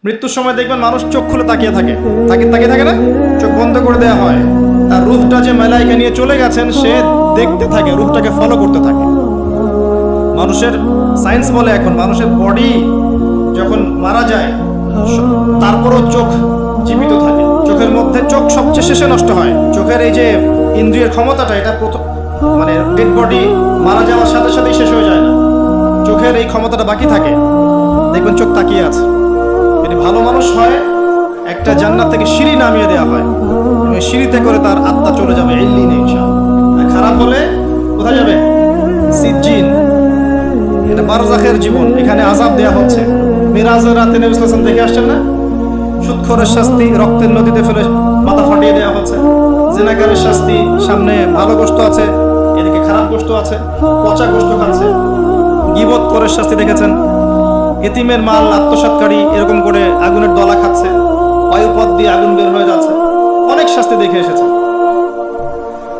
মৃত্যুর সময় দেখবেন মানুষ চোখ খুলে তাকিয়ে থাকে, তাকিয়ে থাকে না, চোখ বন্ধ করে দেওয়া হয়। তার রূহটা যে মালায়েকা নিয়ে চলে গেছেন সে দেখতে থাকে, রূহটাকে ফলো করতে থাকে। মানুষের সায়েন্স বলে এখন মানুষের বডি যখন মারা যায় তারপরও চোখ জীবিত থাকে। চোখের মধ্যে চোখ সবচেয়ে শেষে নষ্ট হয়। চোখের এই যে ইন্দ্রিয়ের ক্ষমতাটা এটা মানে ডেড বডি মারা যাওয়ার সাথে সাথেই শেষ হয়ে যায় না, চোখের এই ক্ষমতাটা বাকি থাকে। দেখবেন চোখ তাকিয়ে আছে। যদি ভালো মানুষ হয় একটা জান্নাত থেকে সিঁড়ি নামিয়ে দেওয়া হয় এবং সিঁড়িতে করে তার আত্মা চলে যাবে ইল্লিনে ইনশাআল্লাহ। আর খারাপ হলে কোথায় যাবে? সিজ্জিন। এটা বারজাখের জীবন, এখানে আযাব দেওয়া হচ্ছে। মিরাজের রাতে নবী সাল্লাল্লাহু আলাইহি ওয়াসাল্লাম দেখে আসছেন না, সুদখোরের শাস্তি রক্তের নদীতে ফেলে মাথা ফাটিয়ে দেওয়া হচ্ছে। জিনাকারের শাস্তি, সামনে ভালো গোশত আছে, এদিকে খারাপ গোশত আছে, পচা গোশত খাচ্ছে। গীবত করে শাস্তি দেখেছেন, এতিমের মাল আত্মসাৎকারী এরকম করে আগুনের দলা খাচ্ছে, বায়ুপথ দিয়ে আগুন বের হয়ে যাচ্ছে। অনেক শাস্তি দেখে এসেছে।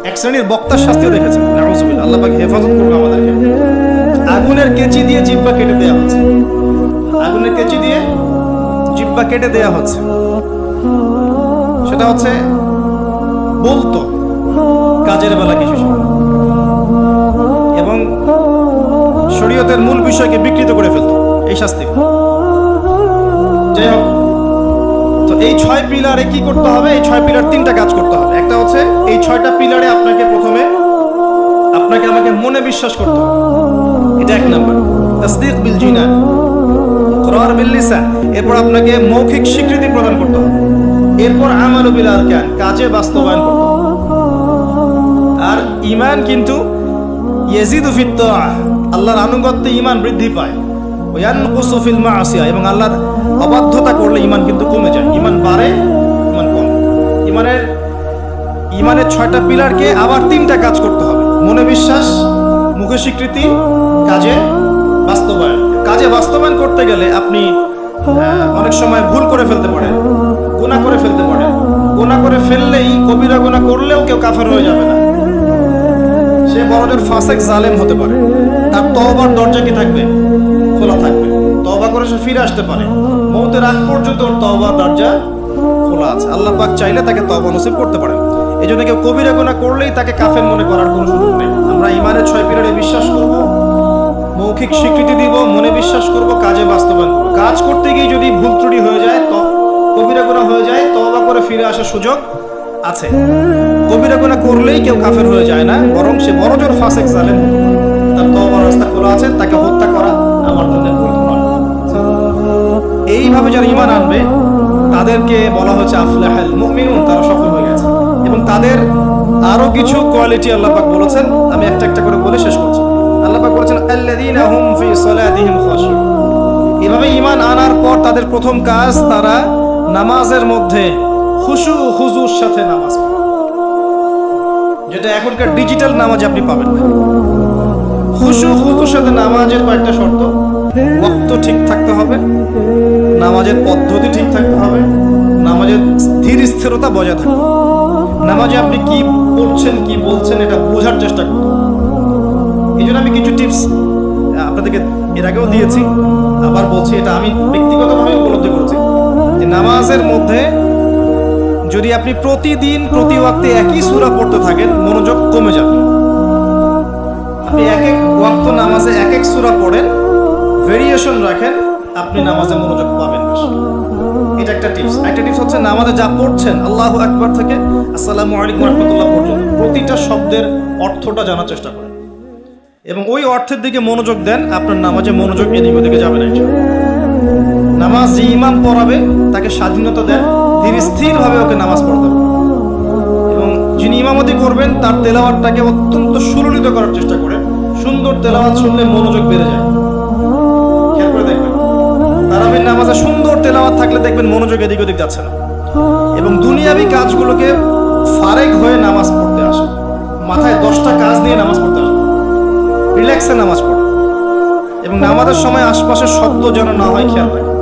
এক শ্রেণীর বক্তার শাস্তিও দেখেছেন। নাউযুবিল্লাহ, আল্লাহ পাক হেফাজত করবে আমাদেরকে। আগুনের কেচি দিয়ে জিহ্বা কেটে দেওয়া হচ্ছে, আগুনের কেচি দিয়ে জিহ্বা কেটে দেওয়া হচ্ছে। সেটা হচ্ছে বলতো কাজের বেলা কিছু এবং শরীয়তের মূল বিষয়কে বিকৃত করে ফেলতো, এই শাস্তি। যাই হোক, তো এই 6 পিলারে কি করতে হবে? এই 6 পিলার 3টা কাজ করতে হবে। একটা হচ্ছে এই 6টা পিলারে আপনাকে প্রথমে আমাকে মনে বিশ্বাস করতে হবে, এটা 1 নাম্বার। তাসদীক বিল জিনান, ইকরার বিল লিসান। এরপর আপনাকে মৌখিক স্বীকৃতি প্রদান করতে হবে। এরপর আমালু বিল আরকান, কাজে বাস্তবায়ন করতে হবে। আর ঈমান কিন্তু ইয়াজিদু ফিত তাআহ, আল্লাহর আনুগত্যে ঈমান বৃদ্ধি পায়। ওয়া ইয়ানকুসু ফিল মাসিয়া, এবং আল্লাহর অবাধ্যতা করলে ঈমান কিন্তু কমে যায়। ঈমান বাড়ে, ঈমান কমে। ঈমানের 6টা পিলারকে আবার 3টা কাজ করতে হবে: মনে বিশ্বাস, মুখে স্বীকৃতি, কাজে বাস্তবায়ন। কাজে বাস্তবায়ন করতে গেলে আপনি অনেক সময় ভুল করে ফেলতে পারেন, গুনাহ করে ফেলতে পারেন। গুনাহ করে ফেললেই, কবিরা গুনাহ করলেও কেউ কাফের হয়ে যাবে না, সে বড়জোর ফাসেক জালেম হতে পারে। তার তওবার দরজা কি থাকবে? খোলা থাকবে। তওবা করে সে ফিরে আসতে পারে। মওতের আগ পর্যন্ত ওর তওবার দরজা খোলা আছে। আল্লাহ পাক চাইলে তাকে তওবা নসিব করতে পারেন। এই জন্য কেউ কবিরা গুনাহ করলেই তাকে কাফের মনে করার কোনো সুযোগ নেই। আমরা ঈমানের 6 পিলারে বিশ্বাস করব, মৌখিক স্বীকৃতি দিব, মনে বিশ্বাস করব, কাজে বাস্তবায়ন করব। কাজ করতে গিয়ে যদি ভুল ত্রুটি হয়ে যায়, কবিরা গুনাহ হয়ে যায়, তওবা করে ফিরে আসার সুযোগ আছে। কবিরা গুনাহ করলেই কেউ কাফের হয়ে যায় না, বরং সে বড়জোর ফাসেক জালেম। তার তওবার রাস্তা খোলা আছে, তাকে হত্যা করা আমার জন্য বৈধ নয়। এইভাবে যারা ঈমান আনবে তাদেরকে বলা হচ্ছে আফলাহাল মুমিনুন, তারা সফল হয়ে গেছে। এবং তাদের আরো কিছু কোয়ালিটি আল্লাহ পাক বলেছেন, আমি একটা একটা করে বলে শেষ করছি। আল্লাহ পাক বলেছেন আল্লাযীনা হুম ফি সালাতিহিম খাশিউন। এভাবে ঈমান আনার পর তাদের প্রথম কাজ, তারা নামাজের মধ্যে খুশু খুজুর সাথে নামাজ পড়ে, যেটা এখনকার ডিজিটাল নামাজে আপনি পাবেন না। খুশু খুজুর সাথে নামাজের কয়েকটা শর্ত: ওয়াক্ত ঠিক থাকতে হবে, নামাজের পদ্ধতি ঠিক থাকতে হবে, নামাজের ধীর স্থিরতা বজায় থাকবে। নামাজে আপনি কি পড়ছেন, কি বলছেন, এটা বোঝার চেষ্টা করুন। এই জন্য আমি কিছু টিপস আপনাদেরকে এর আগেও দিয়েছি, আবার বলছি। এটা আমি ব্যক্তিগতভাবে উপলব্ধি করেছি যে নামাজের মধ্যে যদি আপনি প্রতিদিন প্রতি ওয়াক্তে একই সূরা পড়তে থাকেন, মনোযোগ কমে যাবে। আপনি এক এক ওয়াক্ত নামাজে এক এক সূরা পড়েন, ভেরিয়েশন রাখেন, আপনি নামাজে মনোযোগ পাবেন বেশি। এটা একটা টিপস। একটা টিপস হচ্ছে নামাজে যা পড়ছেন, আল্লাহু আকবার থেকে আসসালামু আলাইকুম ওয়া রাহমাতুল্লাহ পর্যন্ত প্রতিটা শব্দের অর্থটা জানার চেষ্টা করেন এবং ওই অর্থের দিকে মনোযোগ দেন। আপনার নামাজে মনোযোগ এদিক ওদিকে যাবে না। নামাজ যে ইমাম পড়াবে তাকে স্বাধীনতা দেন, ধীর স্থিরভাবে ওকে নামাজ পড়তে হবে। এবং যিনি ইমামতি করবেন তার তেলাওয়াতটাকে অত্যন্ত সুললিত করার চেষ্টা করেন। সুন্দর তেলাওয়াত শুনলে মনোযোগ বেড়ে যায়। খেয়াল করে দেখবেন, তারাবির নামাজে সুন্দর তেলাওয়াত থাকলে দেখবেন মনোযোগ এদিক ওদিক যাচ্ছে না। এবং দুনিয়াবি কাজগুলোকে ফারেক হয়ে নামাজ পড়তে আসে, মাথায় 10টা কাজ নিয়ে নামাজ পড়তে আসে, রিল্যাক্সে নামাজ পড়ে। এবং নামাজের সময় আশপাশের শব্দ যেন না হয় খেয়াল রাখেন।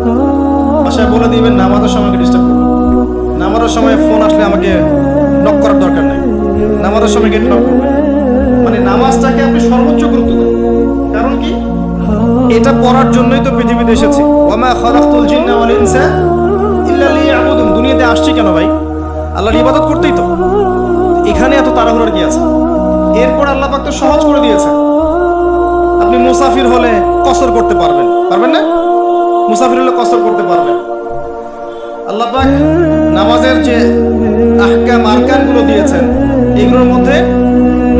বাসায় বলে দিবেন নামাজের সময় ডিস্টার্ব করবেন। নামাজের সময় ফোন আসলে আমাকে নক করার দরকার নেই, নামাজের সময় গেট নক করবেন। মানে নামাজটাকে আপনি সর্বোচ্চ গুরুত্ব দেন। কারণ কি? এটা পড়ার জন্যই তো পৃথিবীতে এসেছি। ওয়া মা খালাকতুল জিন্না ওয়াল ইনসা আসছি কেন ভাই? আল্লাহর ইবাদত করতেই তো। এখানে এত তাড়াহুড়ার কি আছে? এরপর আল্লাহ পাক তো সহজ করে দিয়েছে। আপনি মুসাফির হলে কসর করতে পারবেন, পারবেন না? মুসাফির হলে কসর করতে পারবেন। আল্লাহ পাক নামাজের যে আহকাম আরকানগুলো দিয়েছেন, এগুলোর মধ্যে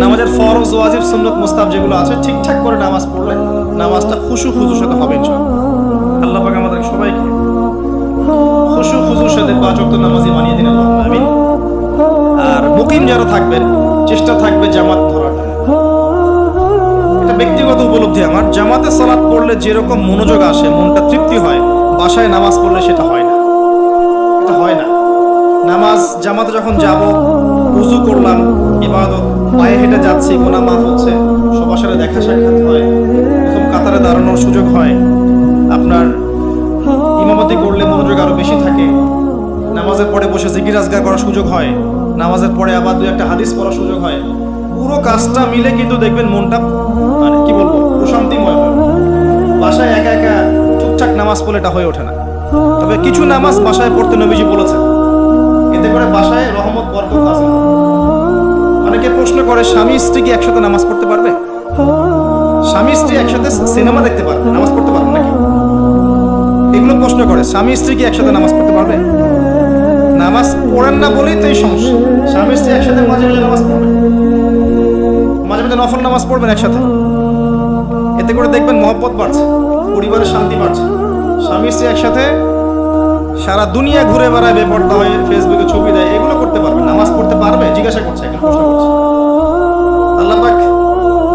নামাজের ফরজ, ওয়াজিব, সুন্নাত, মুস্তাহাব যেগুলো আছে, ঠিকঠাক করে নামাজ পড়লে নামাজটা খুশু খুজুর সাথে হবে ইনশাআল্লাহ। আল্লাহ পাক আমাদের সবাইকে খুশু খুজুর সাথে 5 ওয়াক্ত নামাজি বানিয়ে দিন, আল্লাহুম্মা আমিন। আর মুকিম যারা থাকবেন, চেষ্টা থাকবে জামাত ধরার। এটা ব্যক্তিগত উপলব্ধি আমার, জামাতে সালাত পড়লে যেরকম মনোযোগ আসে, মনটা তৃপ্তি হয়, বাসায় নামাজ পড়লে সেটা হয় না। এটা হয় না। নামাজ জামাতে যখন যাব, উযু করলাম, ইবাদত, পায়ে হেঁটে যাচ্ছি, গুনাহ মাফ হচ্ছে, সবার সাথে দেখা সাক্ষাৎ হয়, প্রথম কাতারে দাঁড়ানোর সুযোগ হয়, আপনার ইমামতি করলে মনোযোগ আরো বেশি থাকে, নামাজের পরে বসে জিকির আজকার করার সুযোগ হয়, নামাজের পরে আবার 2-1 হাদিস পড়ার সুযোগ হয়। পুরো কাজটা মিলে কিন্তু দেখবেন মনটা মানে কি বলবো, প্রশান্তিময় হয়। বাসায় একা একা ঠিকঠাক নামাজ পড়লে এটা হয়ে ওঠে না। তবে কিছু নামাজ বাসায় পড়তে নবীজি বলেছেন, এতে করে বাসায় রহমত বরকত আছে। অনেকে প্রশ্ন করে, স্বামী স্ত্রী কি একসাথে নামাজ পড়তে পারবে? স্বামী স্ত্রী একসাথে সিনেমা দেখতে পারবে, নামাজ পড়তে পারবে নাকি? এগুলো প্রশ্ন করে। স্বামী স্ত্রী কি একসাথে নামাজ পড়তে পারবে? নামাজ পড়েন না বলেই তো এই সমস্যা। স্বামী স্ত্রী একসাথে মাঝে মাঝে নামাজ পড়বেন, মাঝে মাঝে নফল নামাজ পড়বেন একসাথে। এতে করে দেখবেন মহব্বত বাড়ছে, পরিবারের শান্তি বাড়ছে। স্বামী স্ত্রী একসাথে সারা দুনিয়া ঘুরে বেড়ায়, বেপর্দা হয়ে ফেসবুকে ছবি দেয়, এগুলো করতে পারবে, নামাজ পড়তে পারবে? জিজ্ঞাসা করছে, এখানে প্রশ্ন করছে। আল্লাহ পাক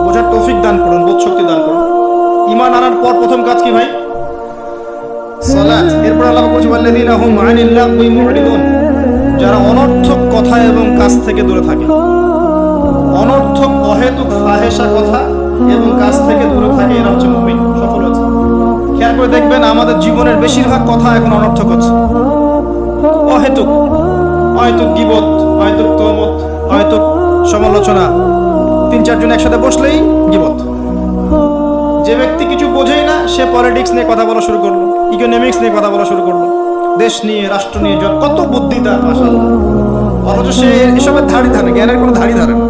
বোঝার তৌফিক দান করুন, বোধ শক্তি দান করুন। ঈমান আনার পর প্রথম কাজ কি ভাই? সালাত। এরপর আল্লাহ পাক বলছে, ওয়াল্লাযীনা হুম আনিল লাগwi মুরিদুন, যারা অনর্থক কথা এবং কাজ থেকে দূরে থাকে। অনর্থক অহেতুক ফাহেসা কথা এবং কাজ থেকে দূরে থাকে, এরা হচ্ছে মুমিন, সফল হচ্ছে। খেয়াল করে দেখবেন আমাদের জীবনের বেশিরভাগ কথা এখন অনর্থক হচ্ছে, অহেতুক। অহেতুক গীবত, অহেতুক তহমত, অহেতুক সমালোচনা। 3-4 জন একসাথে বসলেই গীবত। যে ব্যক্তি কিছু বোঝেই না, সে পলিটিক্স নিয়ে কথা বলা শুরু করলো, ইকোনমিক্স নিয়ে কথা বলা শুরু করলো, দেশ নিয়ে, রাষ্ট্র নিয়ে, কত বুদ্ধি তার, মাশাআল্লাহ। অথচ সে এসবের ধারই ধারে, জ্ঞানের কোনো ধারই ধারে না।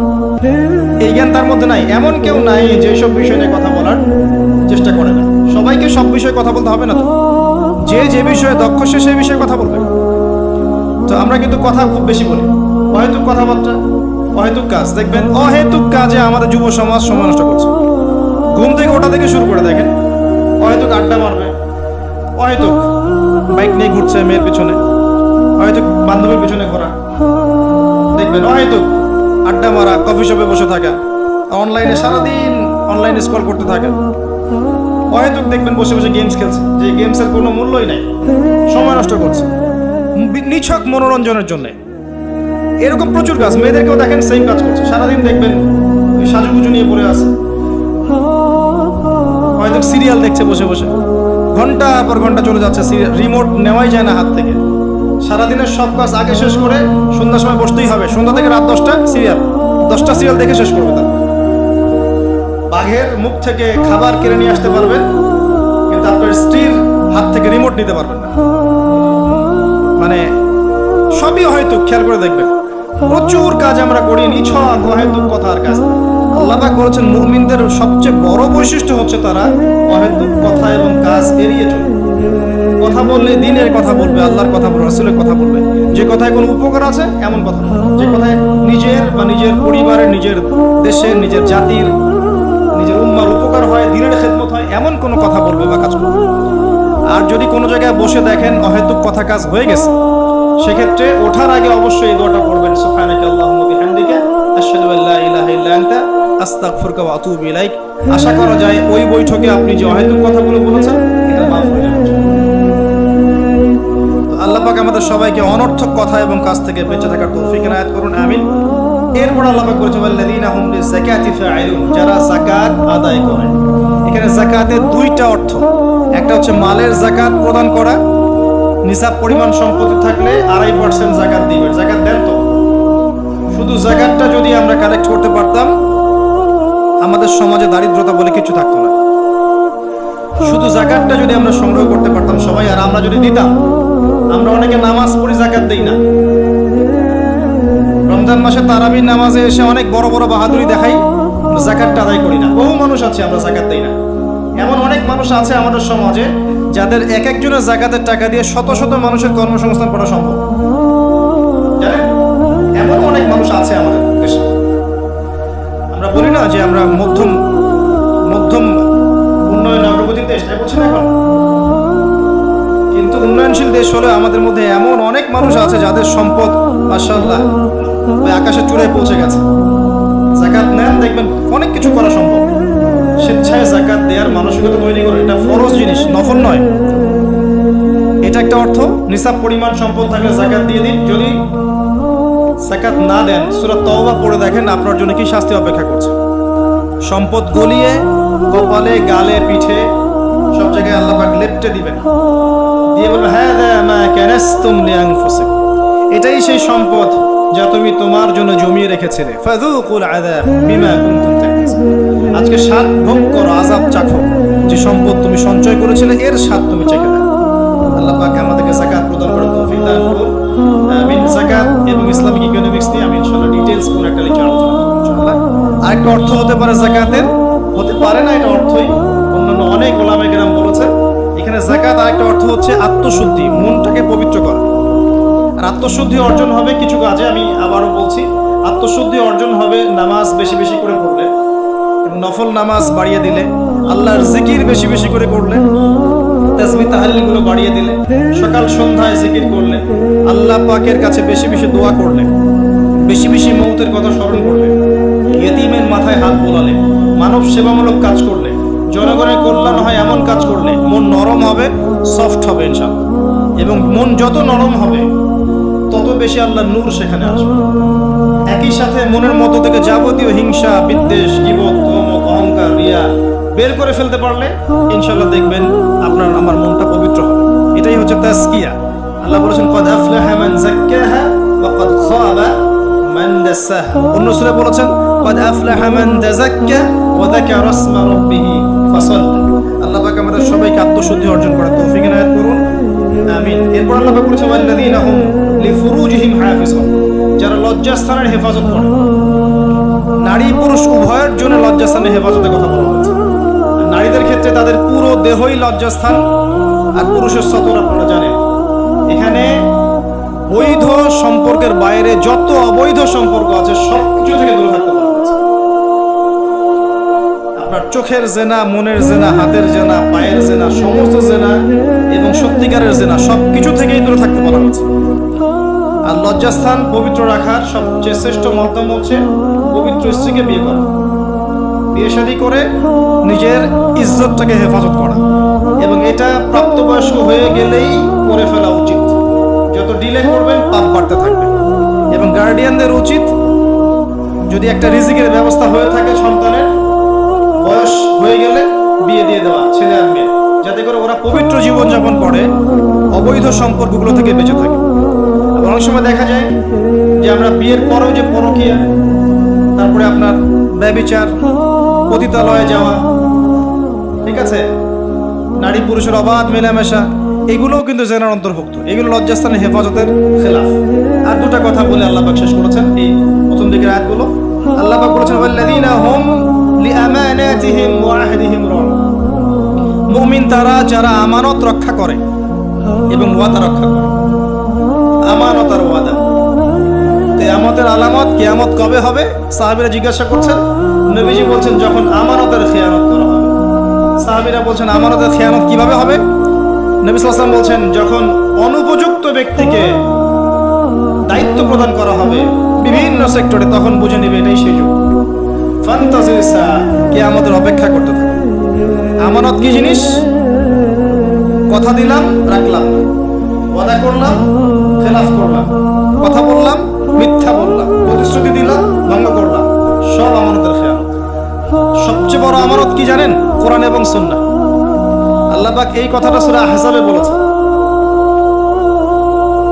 এই জ্ঞান তার মধ্যে নাই। এমন কেউ নাই যে সব বিষয় নিয়ে কথা বলার চেষ্টা করে না। সবাইকে সব বিষয়ে কথা বলতে হবে না তো। যে বিষয়ে দক্ষ সে সেই বিষয়ে কথা বলবে। তো আমরা কিন্তু কথা খুব বেশি বলি, অহেতুক কথাবার্তা, অহেতুক কাজ। দেখবেন অহেতুক কাজে আমাদের যুব সমাজ সময় নষ্ট করছে। ঘুম থেকে ওঠা থেকে শুরু করে দেখেন, অহেতুক আড্ডা মারবে, অহেতুক বাইক নিয়ে ঘুরছে মেয়ের পিছনে, অহেতুক বান্ধবীর পিছনে ঘোরা, দেখবেন অহেতুক আড্ডা মারা, কফি শপে বসে থাকা, অনলাইনে সারাদিন অনলাইনে স্ক্রল করতে থাকা, অহেতুক দেখবেন বসে বসে গেমস খেলছে, যে গেমসের কোনো মূল্যই নাই, সময় নষ্ট করছে নিছক মনোরঞ্জনের জন্য। এরকম প্রচুর কাজ। মেয়েদেরকেও দেখেন সেম কাজ করছে, সারাদিন দেখবেন সাজুগুজু নিয়ে পড়ে আছে, হয়তো সিরিয়াল দেখছে বসে বসে, ঘন্টা পর ঘন্টা চলে যাচ্ছে, রিমোট নেওয়াই যায় না হাত থেকে। সারাদিনের সব কাজ আগে শেষ করে সন্ধ্যার সময় বসতেই হবে, সন্ধ্যা থেকে রাত 10টা সিরিয়াল দেখে শেষ করবে তার। বাঘের মুখ থেকে খাবার কেড়ে নিয়ে আসতে পারবেন, কিন্তু আপনার স্ত্রীর হাত থেকে রিমোট নিতে পারবেন না। মানে সবই হয়তো, খেয়াল করে দেখবেন প্রচুর কাজ আমরা করি, নিছক অহেতুক কথার কাজ। আল্লাহ পাক বলেছেন মুমিনদের সবচেয়ে বড় বৈশিষ্ট্য হচ্ছে তারা অহেতুক কথা এবং কাজ এড়িয়ে চলবে। কথা বললে দিনের কথা বলবে, আল্লাহর কথা বলবে, রাসূলের কথা বলবে। যে কথায় কোনো উপকার আছে এমন কথা বলবে, যে কথায় নিজের বা নিজের পরিবারের, নিজের দেশের, নিজের জাতির, নিজের উম্মার উপকার হয়, দিনের খেদমত হয়, এমন কোনো কথা বলবে বা কাজ করবে। আর যদি কোনো জায়গায় বসে দেখেন অহেতুক কথা কাজ হয়ে গেছে, সেক্ষেত্রে ওঠার আগে অবশ্যই এই দোয়াটা পড়বেন, সুবহানাকা আল্লাহুম্মা বিহামদিকা আশহাদু আল্লা ইলাহা ইল্লা আনতা আস্তাগফিরুকা ওয়া আতুবু ইলাইক। আশা করা যায় ওই বৈঠকে আপনি যে অহেতুক কথাগুলো বলেছেন এটা মাফ হয়ে যাবে। তো আল্লাহ পাক আমাদের সবাইকে অনর্থক কথা এবং কাজ থেকে বেঁচে থাকার তৌফিক এনায়েত করুন, আমিন। এরপর আল্লাহ পাক বলেছেন ওয়াল্লাযীনা হুম লিযাকাতি ফাঈলুন, যারা যাকাত আদায় করে। এখানে যাকাতের দুইটা অর্থ, একটা হচ্ছে মালের যাকাত প্রদান করা, নিসাব পরিমাণ সম্পত্তি থাকলে 2.5% যাকাত দিবে। যাকাত দেন তো? শুধু যাকাতটা যদি আমরা কালেক্ট করতে পারতাম, আমাদের সমাজে দারিদ্রতা বলে কিছু থাকতো না। শুধু যাকাতটা যদি আমরা সংগ্রহ করতে পারতাম সবাই, আর আমরা যদি দিতাম, আমরা অনেকে নামাজ পড়ি যাকাত দেই না, তারাবির নামাজে এসে অনেক বড় বড় বাহাদুরি দেখাই, যাকাতটা আদায় করি না। বহু মানুষ আছে আমরা যাকাত দেই না। এমন অনেক মানুষ আছে আমাদের সমাজে যাদের এক একজনের যাকাতের টাকা দিয়ে শত শত মানুষের কর্মসংস্থান করা সম্ভব, জানেন? এমন অনেক মানুষ আছে আমাদের দেশে। আমরা বলি না যে আমরা মধ্যম মধ্যম উন্নয়ন অগ্রগতির দেশ, তাই বলছি না এখন, কিন্তু উন্নয়নশীল দেশ হলে আমাদের মধ্যে এমন অনেক মানুষ আছে যাদের সম্পদ মাশাআল্লাহ ওই আকাশের চূড়ায় পৌঁছে গেছে। যাকাত নেন, দেখবেন অনেক কিছু করা সম্ভব। স্বেচ্ছায় যাকাত দেওয়ার মানসিকতা তৈরি করে, এটা ফরজ জিনিস, নফল নয়। এটা একটা অর্থ। নিসাব পরিমাণ সম্পদ থাকলে যাকাত দিয়ে দিন। যদি যাকাত না দেন, সূরা তাওবা পড়ে দেখেন আপনার জন্য কি শাস্তি অপেক্ষা করছে। সম্পদ গলিয়ে কপালে, গালে, পিঠে সব জায়গায় আল্লাহ পাক লেপটে দিবেন, দিয়ে বলবেন হাযা মা কানাসতুম লিআনফুসিকুম, এটাই সেই সম্পদ যা তুমি তোমার জন্য জমিয়ে রেখেছিলে। ফাযুকুল আযাব বিমা কুনতুম তাকসিবুন, আজকে স্বাদ ভোগ করো, আযাব চাখো, যে সম্পদ তুমি সঞ্চয় করেছিলে এর স্বাদ তুমি চেখে নাও। আল্লাহ পাক আমাদেরকে যাকাত প্রদান করার তৌফিক দান করুন। আমিন। যাকাত এবং ইসলামিক ইকোনমিক্স নিয়ে আমি ইনশাআল্লাহ ডিটেইলস কোন একটা লেকচার আলোচনা করব ইনশাআল্লাহ। আরেকটা অর্থ হতে পারে যাকাতের, হতে পারে না এটা অর্থই, অন্যান্য অনেক ওলামায়ে কেরাম বলেছে। এখানে যাকাত আরেকটা অর্থ হচ্ছে আত্মশুদ্ধি, মনটাকে পবিত্র করা। আর আত্মশুদ্ধি অর্জন হবে কিছু কাজে, আমি আবারও বলছি, আত্মশুদ্ধি অর্জন হবে নামাজ বেশি বেশি করে পড়লে এবং নফল নামাজ বাড়িয়ে দিলে, আল্লাহর জিকির বেশি বেশি করে করলে, তাসবিহ তাহলিল গুলো বাড়িয়ে দিলে, সকাল সন্ধ্যায় জিকির করলে, আল্লাহ পাকের কাছে বেশি বেশি দোয়া করলে, বেশি বেশি মৌতের কথা স্মরণ করলে, ইয়েতিমের মাথায় হাত বোলালে, মানব সেবামূলক কাজ করলে, জনগণের কল্যাণ হয় এমন কাজ করলে মন নরম হবে, সফট হবে ইনশাআল্লাহ। এবং মন যত নরম হবে তত বেশি আল্লাহর নূর সেখানে আসবে। একই সাথে মনের মধ্য থেকে যাবতীয় হিংসা, বিদ্বেষ, গীবত, তহমত, অহংকার, রিয়া বের করে ফেলতে পারলে ইনশাআল্লাহ দেখবেন আপনার আমার মনটা পবিত্র হবে। এটাই হচ্ছে তাজকিয়া। আল্লাহ বলেছেন ক্বাদ আফলাহা মান যাক্কাহা ওয়া ক্বাদ খাবা মান দাসাহা। অন্য সূরা বলেছেন ক্বাদ আফলাহা মান তাযাক্কা ওয়া যাকারা ইসমা রাব্বিহি ফাসাল্লা। আল্লাহ পাক আমাদের সবাইকে আত্মশুদ্ধি অর্জন করার তৌফিক এনায়েত করুন, আমিন। এরপর আল্লাহ পাক বলেছেন ওয়াল্লাযীনা হুম লিফুরুজিহিম হাফিজুন, যারা লজ্জাস্থানের হেফাজত করে। নারী পুরুষ উভয়ের জন্য লজ্জাস্থানের হেফাজতের কথা বলা হয়েছে। নারীদের ক্ষেত্রে তাদের পুরো দেহই লজ্জাস্থান, আর পুরুষের সতর আপনারা জানেন। এখানে বৈধ সম্পর্কের বাইরে যত অবৈধ সম্পর্ক আছে সবকিছু থেকে দূরে থাকতে বলা হয়েছে। আপনার চোখের জেনা, মনের জেনা, হাতের জেনা, পায়ের জেনা, সমস্ত জেনা এবং সত্যিকারের জেনা সবকিছু থেকেই দূরে থাকতে বলা হয়েছে। আর লজ্জাস্থান পবিত্র রাখার সবচেয়ে শ্রেষ্ঠ মাধ্যম হচ্ছে পবিত্র স্ত্রীকে বিয়ে করা, বিয়ে শাদী করে নিজের ইজ্জতটাকে হেফাজত করা। এবং এটা প্রাপ্তবয়স্ক হয়ে গেলেই করে ফেলা উচিত। যত ডিলে করবেন পাপ বাড়তে থাকবে। এবং গার্ডিয়ানদের উচিত, যদি একটা রিজিকের ব্যবস্থা হয়ে থাকে সন্তানের, বয়স হয়ে গেলে বিয়ে দিয়ে দেওয়া ছেলে আর মেয়ে, যাতে করে ওরা পবিত্র জীবনযাপন করে, অবৈধ সম্পর্কগুলো থেকে বেঁচে থাকে। অনেক সময় দেখা যায় যে আমরা বিয়ের পরেও যে পরকীয়া, তারপরে আপনার ব্যভিচার, পতিতালয়ে যাওয়া, ঠিক আছে, নারী পুরুষের অবাধ মেলামেশা, এগুলোও কিন্তু জেনার অন্তর্ভুক্ত। এগুলো লজ্জাস্থানের হেফাজতের খেলাফ। আর দুটা কথা বলে আল্লাহ পাক শেষ করেছেন এই প্রথম দিকের আয়াতগুলো। আল্লাহ পাক বলেছেন ওয়াল্লাযীনা হুম লিআমানাতিহিম ওয়া আহদিহিম রাউন, মুমিন তারা যারা আমানত রক্ষা করে এবং ওয়াদা রক্ষা করে। আমানত আর ওয়াদা, কিয়ামতের আলামত, কিয়ামত কবে হবে সাহাবীরা জিজ্ঞাসা করছেন। নবীজি বলছেন যখন আমানতের খেয়ানত করা হবে। সাহাবীরা বলছেন আমানতের খেয়ানত কিভাবে হবে? নবী সাল্লাল্লাহু আলাইহি ওয়াসাল্লাম বলছেন যখন অনুপযুক্ত ব্যক্তিকে দায়িত্ব প্রদান করা হবে বিভিন্ন সেক্টরে, তখন বুঝে নেবে এটাই সেই যুগ। ফান্তাজির সাআ, কিয়ামতের অপেক্ষা করতে থাকো। আমানত কি জিনিস? কথা দিলাম, রাখলাম, ওয়াদা করলাম, খেলাফ করলাম, কথা বললাম, মিথ্যা বললাম, প্রতিশ্রুতি দিলাম, ভঙ্গ করলাম, সব আমানতের খেয়ানত। সবচেয়ে বড় আমানত কি জানেন? কোরআন এবং সুন্নাহ। আল্লাহ পাক এই কথাটা সূরা আহজাবে বলেছেন,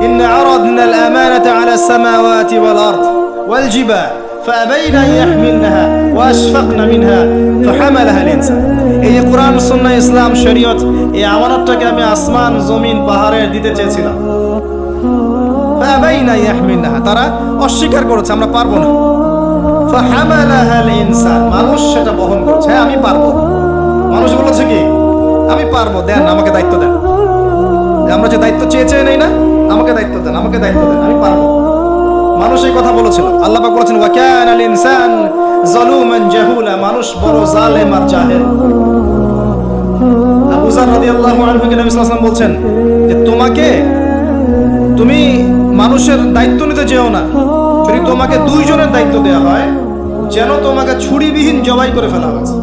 ইন্না আরাদনা আল-আমানাতা আলা আস-সামাওয়াতি ওয়াল আরদ ওয়াল জিবাল ফাআবাইনা আন ইয়াহমিলনাহা ওয়া আশফাকনা মিনহা ফাহামালাহা আল-ইনসান। এই যে কোরআন, সুন্নাহ, ইসলাম, শরীয়ত, এই আমানতটাকে আমি আসমান, জমিন, পাহাড়ে দিতে চেয়েছিলাম। ফাআবাইনা ইয়াহমিলনাহা, তারা অস্বীকার করেছে আমরা পারবো না। ফাহামালাহাল ইনসান, মানুষ সেটা বহন করছে, হ্যাঁ আমি পারবো। মানুষ বলেছে কি আমি পারবো, দেন আমাকে দায়িত্ব দেন। আমরা যে দায়িত্ব চেয়ে নেই না, আমাকে দায়িত্ব দেন, আমাকে দায়িত্ব দেন, আমি পারবো। মানুষ এই কথা বলেছিল। আল্লাহ পাক বলেছেন ওয়া কানাল ইনসান যালুমান জাহুলা, মানুষ বড় জালেম আর জাহেল। আবু যার রাদিয়াল্লাহু আনহু কে নবী সাল্লাল্লাহু আলাইহি ওয়াসাল্লাম বলছেন যে তুমি মানুষের দায়িত্ব নিতে যেও না, যদি তোমাকে দুইজনের দায়িত্ব দেওয়া হয় যেন তোমাকে ছুরিবিহীন জবাই করে ফেলা হয়েছে।